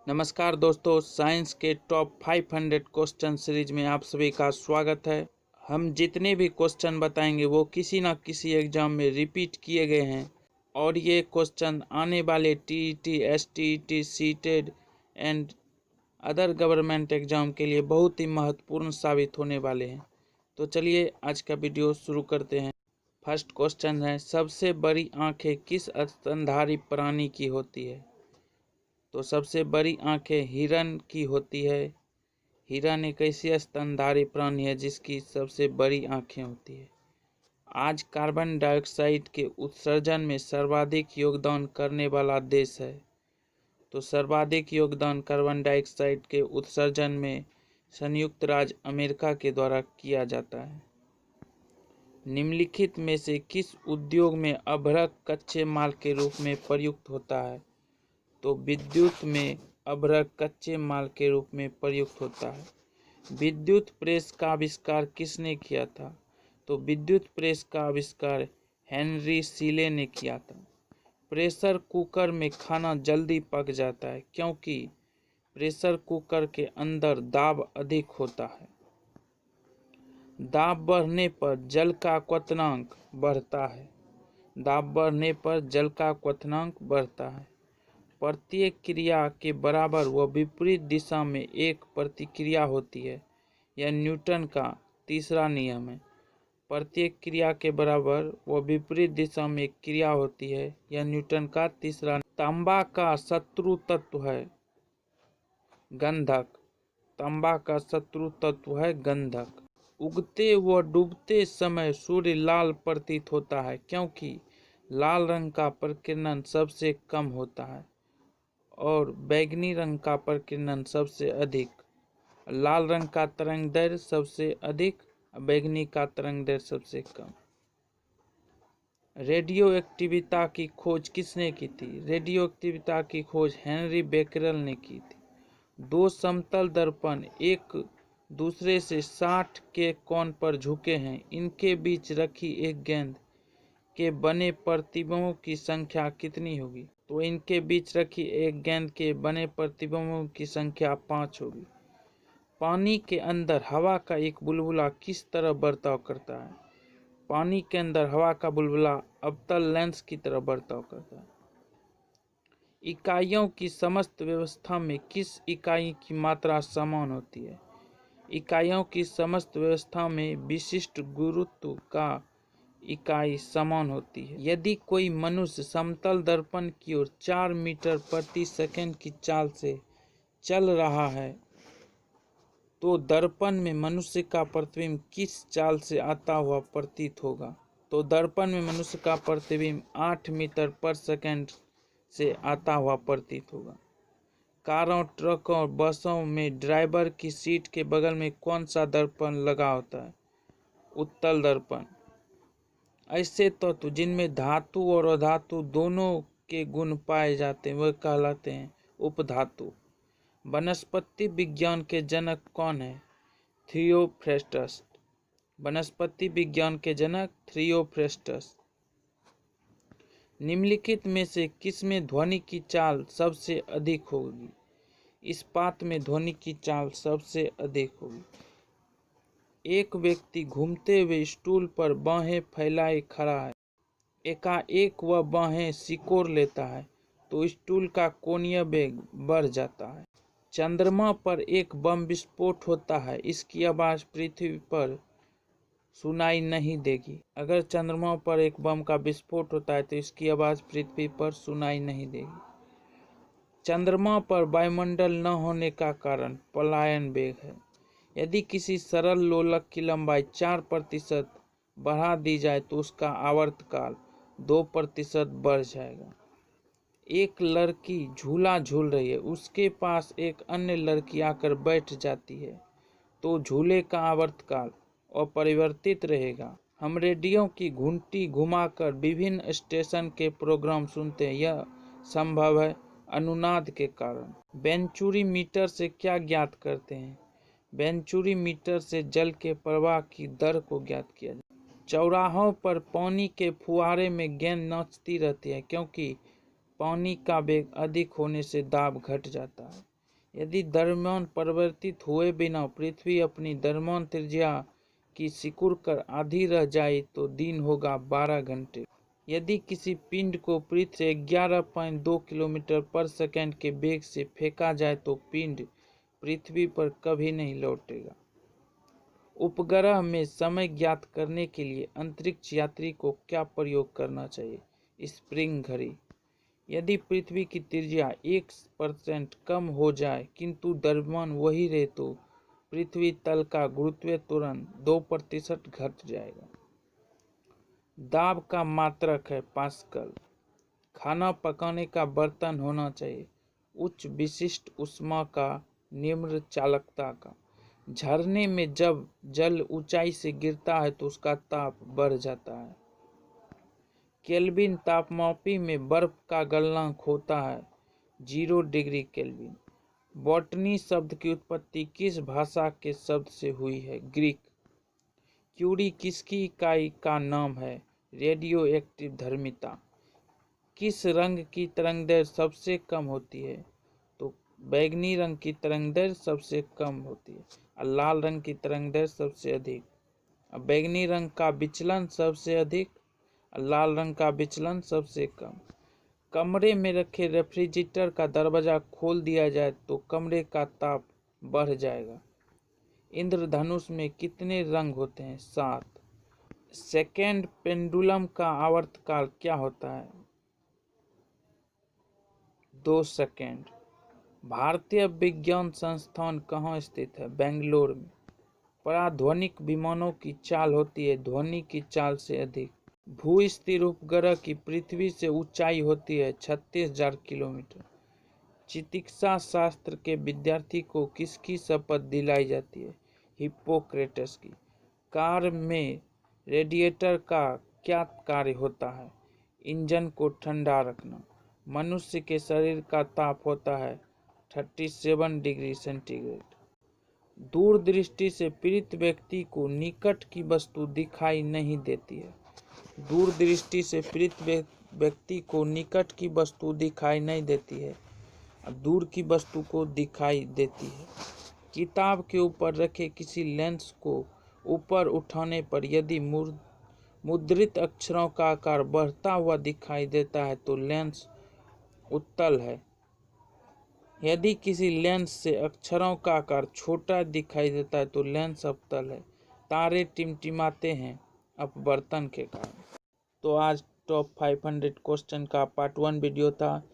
नमस्कार दोस्तों, साइंस के टॉप 500 क्वेश्चन सीरीज में आप सभी का स्वागत है। हम जितने भी क्वेश्चन बताएंगे वो किसी न किसी एग्जाम में रिपीट किए गए हैं और ये क्वेश्चन आने वाले TET, STET, CTET and other government exam के लिए बहुत ही महत्वपूर्ण साबित होने वाले हैं। तो चलिए आज का वीडियो शुरू करते हैं। फर्स्ट क्वेश्चन है, सबसे बड़ी आंखें किस स्तनधारी प्राणी की होती है? तो सबसे बड़ी आंखें हिरन की होती है। हिरन एक ऐसी स्तनधारी प्राणी है जिसकी सबसे बड़ी आंखें होती है। आज कार्बन डाइऑक्साइड के उत्सर्जन में सर्वाधिक योगदान करने वाला देश है। तो सर्वाधिक योगदान कार्बन डाइऑक्साइड के उत्सर्जन में संयुक्त राज्य अमेरिका के द्वारा किया जाता है। निम्नलिखित में से किस उद्योग में अभ्रक कच्चे माल के रूप में प्रयुक्त होता है? तो विद्युत में अभ्रक कच्चे माल के रूप में प्रयुक्त होता है। विद्युत प्रेस का आविष्कार किसने किया था? तो विद्युत प्रेस का आविष्कार हेनरी सीले ने किया था। प्रेशर कुकर में खाना जल्दी पक जाता है क्योंकि प्रेशर कुकर के अंदर दाब अधिक होता है। दाब बढ़ने पर जल का क्वथनांक बढ़ता है। दाब बढ़ने पर जल का क्वथनांक बढ़ता है। प्रत्येक क्रिया के बराबर व विपरीत दिशा में एक प्रतिक्रिया होती है। यह न्यूटन का तीसरा नियम है। प्रत्येक क्रिया के बराबर व विपरीत दिशा में एक क्रिया होती है। यह न्यूटन का तीसरा। तांबा का शत्रु तत्व है गंधक। तांबा का शत्रु तत्व है गंधक। उगते व डूबते समय सूर्य लाल प्रतीत होता है क्योंकि लाल रंग का प्रकीर्णन सबसे कम होता है और बैंगनी रंग का प्रकीर्णन सबसे अधिक। लाल रंग का तरंग दैर्घ्य सबसे अधिक, बैंगनी का तरंग दैर्घ्य सबसे कम। रेडियो एक्टिविता की खोज किसने की थी? रेडियो एक्टिविता की खोज हेनरी बेकरेल ने की थी। दो समतल दर्पण एक दूसरे से 60 के कोण पर झुके हैं। इनके बीच रखी एक गेंद के बने प्रतिबिंबों की संख्या कितनी होगी? तो इनके बीच रखी एक गेंद के बने प्रतिबिंबों की संख्या 5 होगी। पानी के अंदर हवा का एक बुलबुला किस तरह बर्ताव करता है? पानी के अंदर हवा का बुलबुला अवतल लेंस की तरह बर्ताव करता है। इकाइयों की समस्त व्यवस्था में किस इकाई की मात्रा समान होती है? इकाइयों की समस्त व्यवस्था में विशिष्ट गुरुत्व का इकाई समान होती है। यदि कोई मनुष्य समतल दर्पण की ओर 4 मीटर प्रति सेकंड की चाल से चल रहा है तो दर्पण में मनुष्य का प्रतिबिंब किस चाल से आता हुआ प्रतीत होगा? तो दर्पण में मनुष्य का प्रतिबिंब 8 मीटर पर सेकंड से आता हुआ प्रतीत होगा। कारों, ट्रकों और बसों में ड्राइवर की सीट के बगल में कौन सा दर्पण लगा होता है? उत्तल दर्पण। ऐसे तत्व जिनमें धातु और अधातु दोनों के गुण पाए जाते हैं वह कहलाते हैं उपधातु। वनस्पति विज्ञान के जनक कौन है? थियोफ्रेस्टस। वनस्पति विज्ञान के जनक थियोफ्रेस्टस। निम्नलिखित में से किसमें ध्वनि की चाल सबसे अधिक होगी? इस्पात में ध्वनि की चाल सबसे अधिक होगी। एक व्यक्ति घूमते हुए स्टूल पर बाहें फैलाए खड़ा है। एकाएक वह बाहें सिकोड़ लेता है तो स्टूल का कोणीय वेग बढ़ जाता है। चंद्रमा पर एक बम विस्फोट होता है, इसकी आवाज पृथ्वी पर सुनाई नहीं देगी। अगर चंद्रमा पर एक बम का विस्फोट होता है तो इसकी आवाज पृथ्वी पर सुनाई नहीं देगी। चंद्रमा पर वायुमंडल न होने का कारण पलायन वेग है। यदि किसी सरल लोलक की लंबाई 4% बढ़ा दी जाए तो उसका आवर्तकाल 2% बढ़ जाएगा। एक लड़की झूला झूल रही है, उसके पास एक अन्य लड़की आकर बैठ जाती है तो झूले का आवर्तकाल अपरिवर्तित रहेगा। हम रेडियो की घंटी घुमाकर विभिन्न स्टेशन के प्रोग्राम सुनते हैं, यह संभव है अनुनाद के कारण। वेंचुरी मीटर से क्या ज्ञात करते हैं? वेंचुरी मीटर से जल के प्रवाह की दर को ज्ञात किया जाता है। चौराहों पर पानी के फुहारे में गेंद नाचती रहती है क्योंकि पानी का वेग अधिक होने से दाब घट जाता है। यदि द्रव्यमान परिवर्तित हुए बिना पृथ्वी अपनी द्रव्यमान त्रिज्या की सिकुड़ कर आधी रह जाए तो दिन होगा 12 घंटे। यदि किसी पिंड को पृथ्वी से 11.2 किलोमीटर पर सेकंड के वेग से फेंका जाए तो पिंड पृथ्वी पर कभी नहीं लौटेगा। उपग्रह में समय ज्ञात करने के लिए अंतरिक्ष यात्री को क्या प्रयोग करना चाहिए? स्प्रिंग घड़ी। यदि पृथ्वी की त्रिज्या 1% कम हो जाए किंतु द्रव्यमान वही रहे तो पृथ्वी तल का गुरुत्वीय त्वरण 2% घट जाएगा। दाब का मात्रक है पास्कल। खाना पकाने का बर्तन होना चाहिए उच्च विशिष्ट ऊष्मा का, निम्न चालकता का। झरने में जब जल ऊंचाई से गिरता है तो उसका ताप बढ़ जाता है। केल्विन तापमापी में बर्फ का गलनांक होता है 0 डिग्री केल्विन। बॉटनी शब्द की उत्पत्ति किस भाषा के शब्द से हुई है? ग्रीक। क्यूरी किसकी इकाई का नाम है? रेडियो एक्टिव धर्मिता। किस रंग की तरंगदैर्घ्य सबसे कम होती है? तो बैंगनी रंग की तरंगदैर्घ्य सबसे कम होती है और लाल रंग की तरंगदैर्घ्य सबसे अधिक। बैंगनी रंग का विचलन सबसे अधिक, लाल रंग का विचलन सबसे कम। कमरे में रखे रेफ्रिजरेटर का दरवाजा खोल दिया जाए तो कमरे का ताप बढ़ जाएगा। इंद्रधनुष में कितने रंग होते हैं? 7। सेकेंड पेंडुलम का आवर्तकाल क्या होता है? 2 सेकेंड। भारतीय विज्ञान संस्थान कहाँ स्थित है? बेंगलोर में। पराध्वनिक विमानों की चाल होती है ध्वनि की चाल से अधिक। भू-स्थिर उपग्रह की पृथ्वी से ऊंचाई होती है 36,000 किलोमीटर। चिकित्सा शास्त्र के विद्यार्थी को किसकी शपथ दिलाई जाती है? हिप्पोक्रेटस की। कार में रेडिएटर का क्या कार्य होता है? इंजन को ठंडा रखना। मनुष्य के शरीर का ताप होता है 37 डिग्री सेंटीग्रेड। दूरदृष्टि से पीड़ित व्यक्ति को निकट की वस्तु दिखाई नहीं देती है। दूरदृष्टि से पीड़ित व्यक्ति को निकट की वस्तु दिखाई नहीं देती है, दूर की वस्तु को दिखाई देती है। किताब के ऊपर रखे किसी लेंस को ऊपर उठाने पर यदि मुद्रित अक्षरों का आकार बढ़ता हुआ दिखाई देता है तो लेंस उत्तल है। यदि किसी लेंस से अक्षरों का आकार छोटा दिखाई देता है तो लेंस अवतल है। तारे टिमटिमाते हैं अपवर्तन के कारण। तो आज टॉप 500 क्वेश्चन का पार्ट 1 वीडियो था।